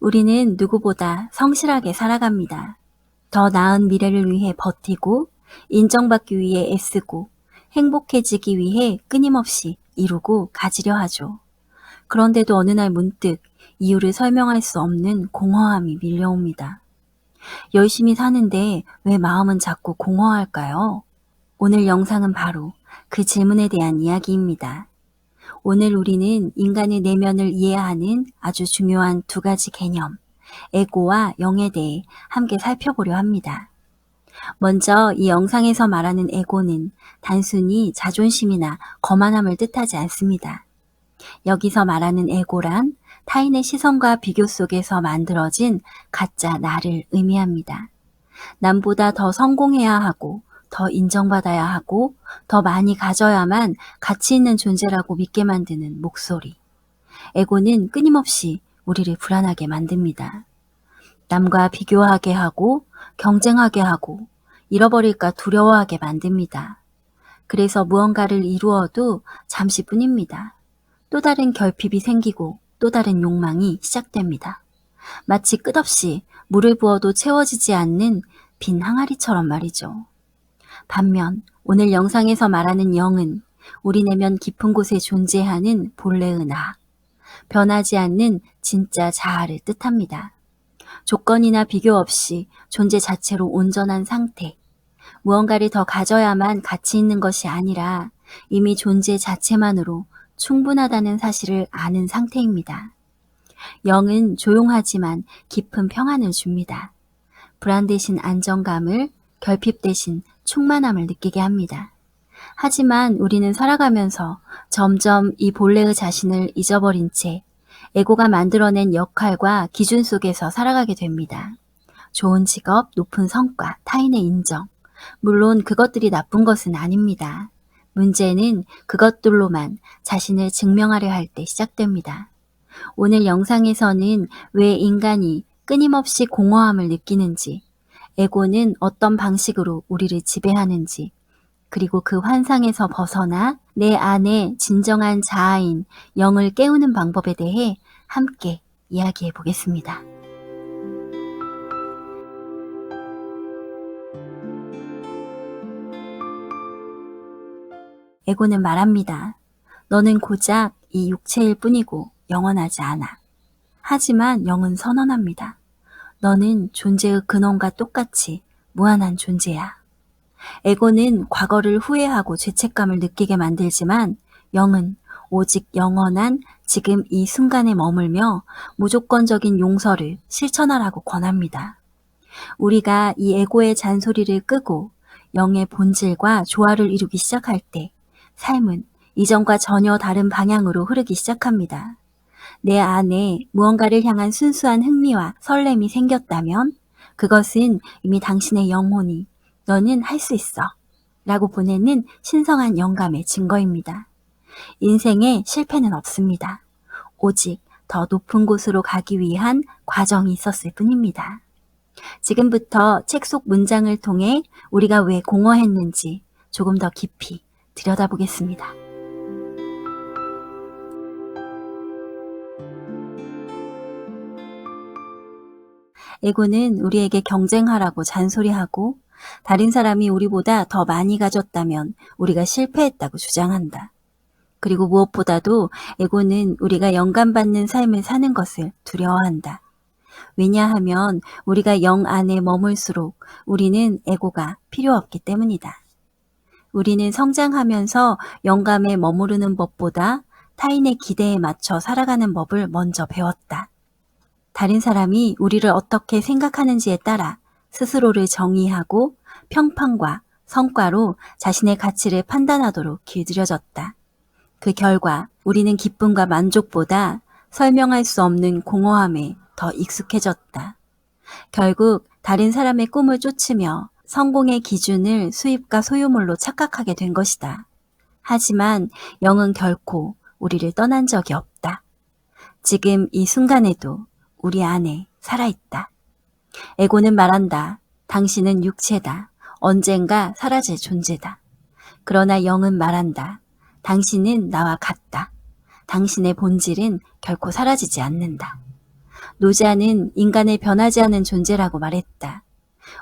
우리는 누구보다 성실하게 살아갑니다. 더 나은 미래를 위해 버티고, 인정받기 위해 애쓰고, 행복해지기 위해 끊임없이 이루고 가지려 하죠. 그런데도 어느 날 문득 이유를 설명할 수 없는 공허함이 밀려옵니다. 열심히 사는데 왜 마음은 자꾸 공허할까요? 오늘 영상은 바로 그 질문에 대한 이야기입니다. 오늘 우리는 인간의 내면을 이해하는 아주 중요한 두 가지 개념, 에고와 영에 대해 함께 살펴보려 합니다. 먼저 이 영상에서 말하는 에고는 단순히 자존심이나 거만함을 뜻하지 않습니다. 여기서 말하는 에고란 타인의 시선과 비교 속에서 만들어진 가짜 나를 의미합니다. 남보다 더 성공해야 하고, 더 인정받아야 하고, 더 많이 가져야만 가치 있는 존재라고 믿게 만드는 목소리. 에고는 끊임없이 우리를 불안하게 만듭니다. 남과 비교하게 하고, 경쟁하게 하고, 잃어버릴까 두려워하게 만듭니다. 그래서 무언가를 이루어도 잠시뿐입니다. 또 다른 결핍이 생기고 또 다른 욕망이 시작됩니다. 마치 끝없이 물을 부어도 채워지지 않는 빈 항아리처럼 말이죠. 반면 오늘 영상에서 말하는 영은 우리 내면 깊은 곳에 존재하는 본래의 나, 변하지 않는 진짜 자아를 뜻합니다. 조건이나 비교 없이 존재 자체로 온전한 상태, 무언가를 더 가져야만 가치 있는 것이 아니라 이미 존재 자체만으로 충분하다는 사실을 아는 상태입니다. 영은 조용하지만 깊은 평안을 줍니다. 불안 대신 안정감을, 결핍 대신 충만함을 느끼게 합니다. 하지만 우리는 살아가면서 점점 이 본래의 자신을 잊어버린 채 에고가 만들어낸 역할과 기준 속에서 살아가게 됩니다. 좋은 직업, 높은 성과, 타인의 인정. 물론 그것들이 나쁜 것은 아닙니다. 문제는 그것들로만 자신을 증명하려 할 때 시작됩니다. 오늘 영상에서는 왜 인간이 끊임없이 공허함을 느끼는지, 에고는 어떤 방식으로 우리를 지배하는지, 그리고 그 환상에서 벗어나 내 안에 진정한 자아인 영을 깨우는 방법에 대해 함께 이야기해 보겠습니다. 에고는 말합니다. 너는 고작 이 육체일 뿐이고 영원하지 않아. 하지만 영은 선언합니다. 너는 존재의 근원과 똑같이 무한한 존재야. 에고는 과거를 후회하고 죄책감을 느끼게 만들지만 영은 오직 영원한 지금 이 순간에 머물며 무조건적인 용서를 실천하라고 권합니다. 우리가 이 에고의 잔소리를 끄고 영의 본질과 조화를 이루기 시작할 때 삶은 이전과 전혀 다른 방향으로 흐르기 시작합니다. 내 안에 무언가를 향한 순수한 흥미와 설렘이 생겼다면 그것은 이미 당신의 영혼이 너는 할 수 있어 라고 보내는 신성한 영감의 증거입니다. 인생에 실패는 없습니다. 오직 더 높은 곳으로 가기 위한 과정이 있었을 뿐입니다. 지금부터 책 속 문장을 통해 우리가 왜 공허했는지 조금 더 깊이 들여다보겠습니다. 에고는 우리에게 경쟁하라고 잔소리하고 다른 사람이 우리보다 더 많이 가졌다면 우리가 실패했다고 주장한다. 그리고 무엇보다도 에고는 우리가 영감받는 삶을 사는 것을 두려워한다. 왜냐하면 우리가 영 안에 머물수록 우리는 에고가 필요 없기 때문이다. 우리는 성장하면서 영감에 머무르는 법보다 타인의 기대에 맞춰 살아가는 법을 먼저 배웠다. 다른 사람이 우리를 어떻게 생각하는지에 따라 스스로를 정의하고 평판과 성과로 자신의 가치를 판단하도록 길들여졌다. 그 결과 우리는 기쁨과 만족보다 설명할 수 없는 공허함에 더 익숙해졌다. 결국 다른 사람의 꿈을 쫓으며 성공의 기준을 수입과 소유물로 착각하게 된 것이다. 하지만 영은 결코 우리를 떠난 적이 없다. 지금 이 순간에도 우리 안에 살아있다. 에고는 말한다. 당신은 육체다. 언젠가 사라질 존재다. 그러나 영은 말한다. 당신은 나와 같다. 당신의 본질은 결코 사라지지 않는다. 노자는 인간의 변하지 않는 존재라고 말했다.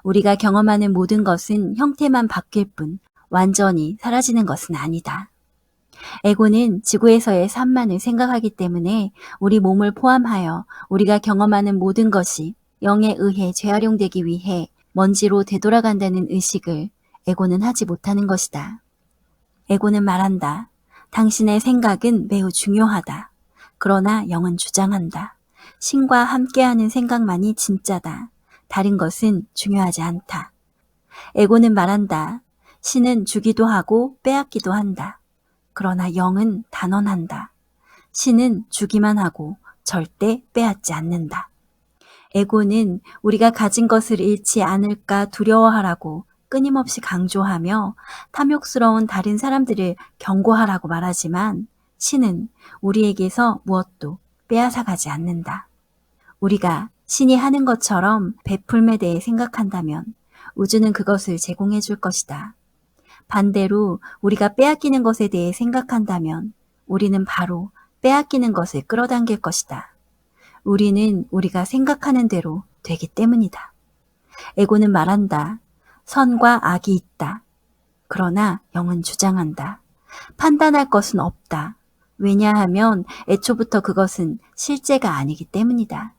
우리가 경험하는 모든 것은 형태만 바뀔 뿐 완전히 사라지는 것은 아니다. 에고는 지구에서의 삶만을 생각하기 때문에 우리 몸을 포함하여 우리가 경험하는 모든 것이 영에 의해 재활용되기 위해 먼지로 되돌아간다는 의식을 에고는 하지 못하는 것이다. 에고는 말한다. 당신의 생각은 매우 중요하다. 그러나 영은 주장한다. 신과 함께하는 생각만이 진짜다. 다른 것은 중요하지 않다. 에고는 말한다. 신은 주기도 하고 빼앗기도 한다. 그러나 영은 단언한다. 신은 주기만 하고 절대 빼앗지 않는다. 에고는 우리가 가진 것을 잃지 않을까 두려워하라고 끊임없이 강조하며 탐욕스러운 다른 사람들을 경고하라고 말하지만 신은 우리에게서 무엇도 빼앗아가지 않는다. 우리가 신이 하는 것처럼 베풀매 대해 생각한다면 우주는 그것을 제공해 줄 것이다. 반대로 우리가 빼앗기는 것에 대해 생각한다면 우리는 바로 빼앗기는 것을 끌어당길 것이다. 우리는 우리가 생각하는 대로 되기 때문이다. 에고는 말한다. 선과 악이 있다. 그러나 영은 주장한다. 판단할 것은 없다. 왜냐하면 애초부터 그것은 실제가 아니기 때문이다.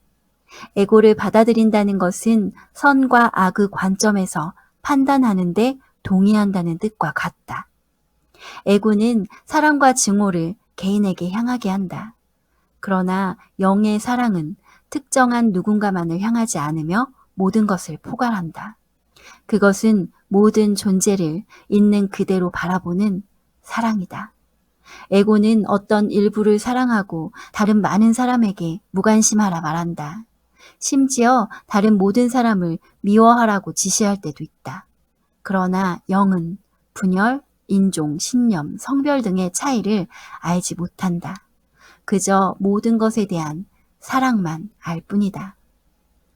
에고를 받아들인다는 것은 선과 악의 관점에서 판단하는데 동의한다는 뜻과 같다. 에고는 사랑과 증오를 개인에게 향하게 한다. 그러나 영의 사랑은 특정한 누군가만을 향하지 않으며 모든 것을 포괄한다. 그것은 모든 존재를 있는 그대로 바라보는 사랑이다. 에고는 어떤 일부를 사랑하고 다른 많은 사람에게 무관심하라 말한다. 심지어 다른 모든 사람을 미워하라고 지시할 때도 있다. 그러나 영은 분열, 인종, 신념, 성별 등의 차이를 알지 못한다. 그저 모든 것에 대한 사랑만 알 뿐이다.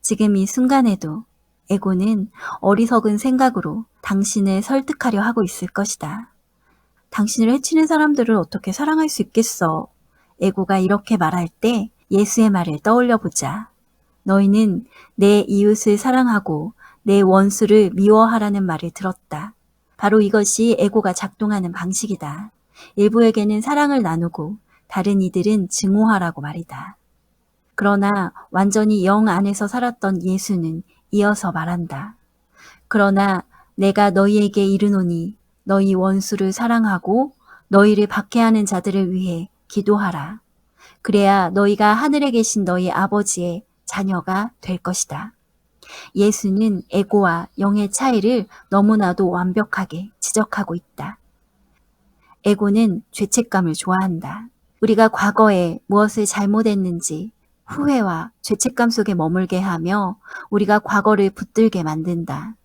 지금 이 순간에도 에고는 어리석은 생각으로 당신을 설득하려 하고 있을 것이다. 당신을 해치는 사람들을 어떻게 사랑할 수 있겠어? 에고가 이렇게 말할 때 예수의 말을 떠올려 보자. 너희는 내 이웃을 사랑하고 내 원수를 미워하라는 말을 들었다. 바로 이것이 에고가 작동하는 방식이다. 일부에게는 사랑을 나누고 다른 이들은 증오하라고 말이다. 그러나 완전히 영 안에서 살았던 예수는 이어서 말한다. 그러나 내가 너희에게 이르노니 너희 원수를 사랑하고 너희를 박해하는 자들을 위해 기도하라. 그래야 너희가 하늘에 계신 너희 아버지의 자녀가 될 것이다. 예수는 에고와 영의 차이를 너무나도 완벽하게 지적하고 있다. 에고는 죄책감을 좋아한다. 우리가 과거에 무엇을 잘못했는지 후회와 죄책감 속에 머물게 하며 우리가 과거를 붙들게 만든다.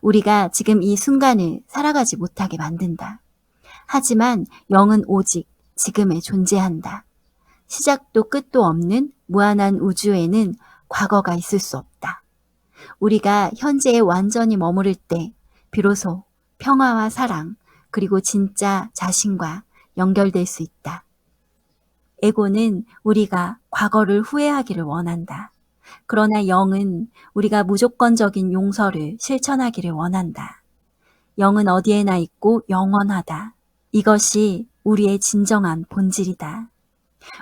우리가 지금 이 순간을 살아가지 못하게 만든다. 하지만 영은 오직 지금에 존재한다. 시작도 끝도 없는 무한한 우주에는 과거가 있을 수 없다. 우리가 현재에 완전히 머무를 때 비로소 평화와 사랑 그리고 진짜 자신과 연결될 수 있다. 에고는 우리가 과거를 후회하기를 원한다. 그러나 영은 우리가 무조건적인 용서를 실천하기를 원한다. 영은 어디에나 있고 영원하다. 이것이 우리의 진정한 본질이다.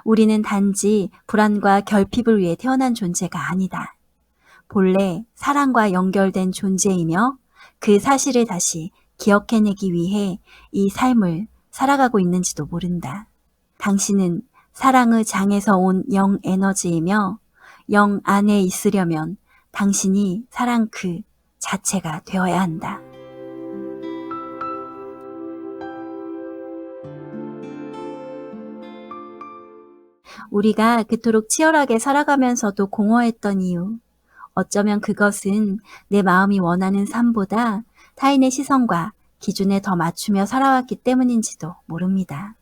우리는 단지 불안과 결핍을 위해 태어난 존재가 아니다. 본래 사랑과 연결된 존재이며 그 사실을 다시 기억해내기 위해 이 삶을 살아가고 있는지도 모른다. 당신은 사랑의 장에서 온 영 에너지이며 영 안에 있으려면 당신이 사랑 그 자체가 되어야 한다. 우리가 그토록 치열하게 살아가면서도 공허했던 이유, 어쩌면 그것은 내 마음이 원하는 삶보다 타인의 시선과 기준에 더 맞추며 살아왔기 때문인지도 모릅니다.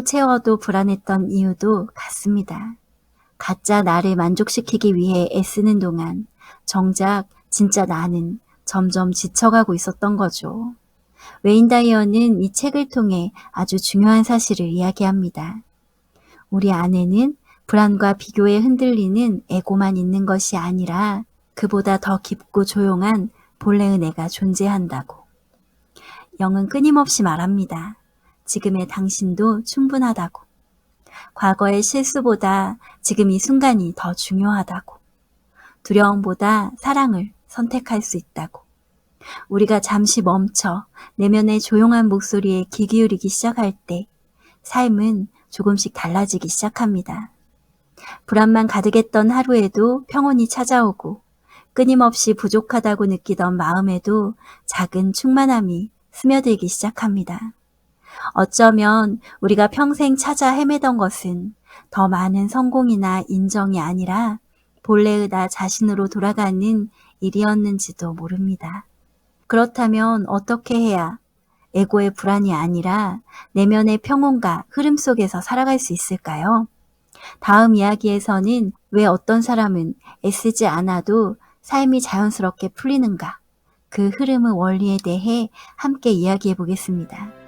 채워도 불안했던 이유도 같습니다. 가짜 나를 만족시키기 위해 애쓰는 동안 정작 진짜 나는 점점 지쳐가고 있었던 거죠. 웨인 다이어는 이 책을 통해 아주 중요한 사실을 이야기합니다. 우리 안에는 불안과 비교에 흔들리는 에고만 있는 것이 아니라 그보다 더 깊고 조용한 본래의 내가 존재한다고. 영은 끊임없이 말합니다. 지금의 당신도 충분하다고. 과거의 실수보다 지금 이 순간이 더 중요하다고. 두려움보다 사랑을 선택할 수 있다고. 우리가 잠시 멈춰 내면의 조용한 목소리에 귀 기울이기 시작할 때 삶은 조금씩 달라지기 시작합니다. 불안만 가득했던 하루에도 평온이 찾아오고 끊임없이 부족하다고 느끼던 마음에도 작은 충만함이 스며들기 시작합니다. 어쩌면 우리가 평생 찾아 헤매던 것은 더 많은 성공이나 인정이 아니라 본래의 나 자신으로 돌아가는 일이었는지도 모릅니다. 그렇다면 어떻게 해야 에고의 불안이 아니라 내면의 평온과 흐름 속에서 살아갈 수 있을까요? 다음 이야기에서는 왜 어떤 사람은 애쓰지 않아도 삶이 자연스럽게 풀리는가? 그 흐름의 원리에 대해 함께 이야기해 보겠습니다.